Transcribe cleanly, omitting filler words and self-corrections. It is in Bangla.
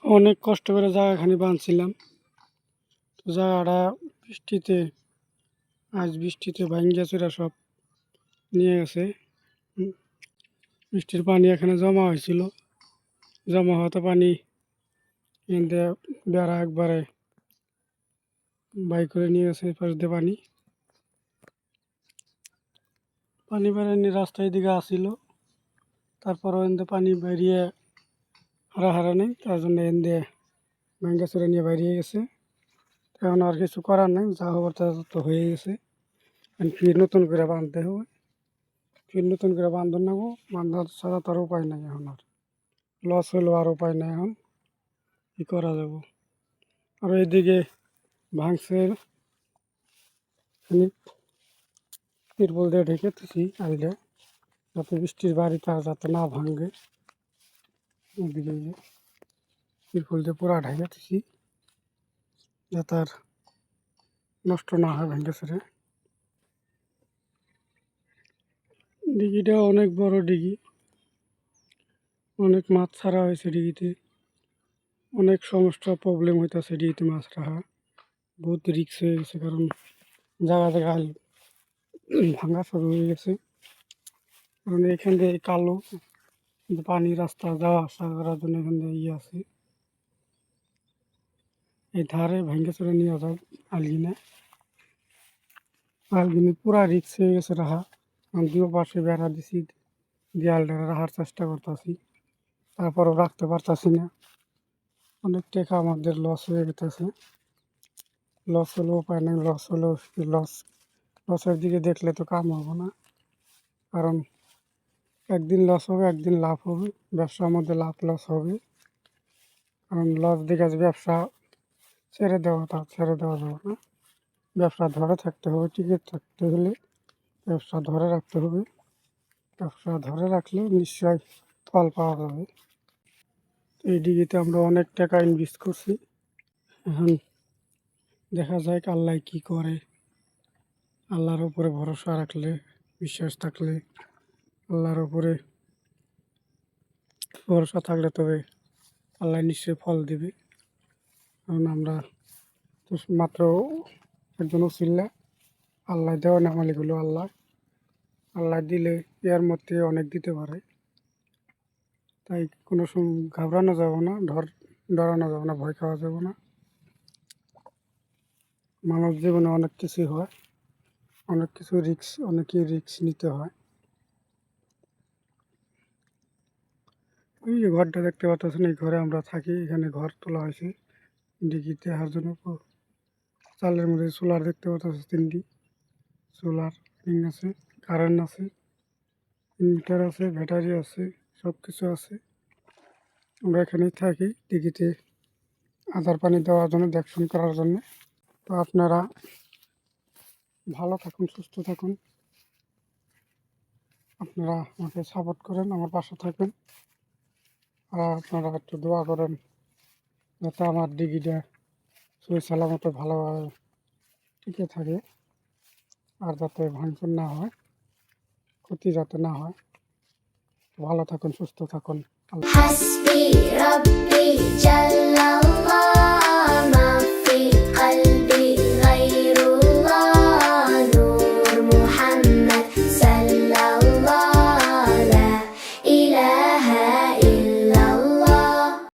অনেক কষ্ট করে জায়গাখানি বাঁধছিলাম। তো জায়গাটা বৃষ্টিতে ভাঙ্গা চুরা সব নিয়ে গেছে। বৃষ্টির পানি এখানে জমা হয়েছিল, জমা হতে পানি এখানে বেড়া একবারে বাই করে নিয়ে গেছে। পাশ দিয়ে পানি বেড়ানি রাস্তায় দিকে আসছিল, তারপরও এনতে পানি বেরিয়ে হারা নেই, তার জন্য এনদে ভাঙ্গা চুরা নিয়ে বেরিয়ে গেছে। এখন আর কিছু করার নেই, যা হবার তা তো হয়ে গেছে। ফির নতুন করে বাঁধতে হবে, নতুন করে বাঁধন নেবো। বাঁধার ছাড়া তার উপায় নাই, এখন আর লস হইলেও আর উপায় নাই। এখন কী করা যাব? আর এইদিকে ভাঙছে তিরপল দিয়ে ঢেকে দিছি আইলে, যাতে বৃষ্টির বাড়িটা যাতে না ভাঙে। ওদিকে তিরপল দিয়ে পুরা ঢেকে দিছি, যাতে আর নষ্ট না হয় ভেঙে ছেড়ে। ডিগিটা অনেক বড় ডিগি, অনেক মাছ ছাড়া হয়েছে ডিগিতে। অনেক সমস্যা প্রবলেম হইতেছে ডিগিতে মাছ রাখা, বহুত রিক্স হয়ে গেছে। কারণ জায়গা জায়গা ভাঙা শুরু হয়ে গেছে। কারণ এখান দিয়ে কালো পানি রাস্তা যাওয়া আসা করার জন্য এখান দিয়ে আছে, এই ধারে ভাঙ্গা চড়ে নিয়ে যায় আলগিনে পুরা রিক্স হয়ে গেছে রাখা। আমি দুই পাশে বেড়া দিছি, দেয়ালটা রাখার চেষ্টা করতেছি, তারপরও রাখতে পারতাছি না। অনেক টাকা আমাদের লস হয়ে গেছে। লস হলেও উপায় নেই, লসের দিকে দেখলে তো কাম হবে না। কারণ একদিন লস হবে, একদিন লাভ হবে। ব্যবসার মধ্যে লাভ লস হবে। কারণ লস দিকে ব্যবসা ছেড়ে দেওয়া যাবে না। ব্যবসা ধরে থাকতে হবে, টিকে থাকতে হলে ব্যবসা ধরে রাখতে হবে। ব্যবসা ধরে রাখলে নিশ্চয় ফল পাওয়া যাবে। এই ডিগ্রিতে আমরা অনেক টাকা ইনভেস্ট করছি। এখন দেখা যায় আল্লাহ কী করে। আল্লাহর উপরে ভরসা রাখলে, বিশ্বাস থাকলে, আল্লাহর উপরে ভরসা থাকলে তবে আল্লাহ নিশ্চয়ই ফল দেবে। কারণ আমরা তো মাত্র একজন উসিলা, আল্লাহ দেওয়া না মালিকগুলো আল্লাহ দিলে এর মধ্যে অনেক দিতে পারে। তাই কোনো সময় ঘাবড়ানো যাবে না, ডরানো যাবে না, ভয় খাওয়া যাবে না। মানব জীবনে অনেক কিছুই হয়, অনেকই রিস্ক নিতে হয়। এই যে ঘরটা দেখতে পাচ্ছেন, এই ঘরে আমরা থাকি। এখানে ঘর তোলা হয়েছে ডিগিতে দেওয়ার জন্য। চালের মধ্যে সোলার দেখতে পাচ্ছেন, 3টি সোলার রিং আছে, কারেন্ট আছে, ইনভার্টার আছে, ব্যাটারি আছে, সব কিছু আছে। আমরা এখানেই থাকি ডিগিতে আদার পানি দেওয়ার জন্য, দেখশন করার জন্য। তো আপনারা ভালো থাকুন, সুস্থ থাকুন। আপনারা আমাকে সাপোর্ট করেন, আমার পাশে থাকেন। আর আপনারা একটু দোয়া করেন যাতে আমার ডিগিটা সই সালামত ভালোভাবে টিকে থাকে, আর যাতে ভাঙচুর না হয়, ক্ষতি যাতে না হয়। ভালো থাকুন, সুস্থ থাকুন।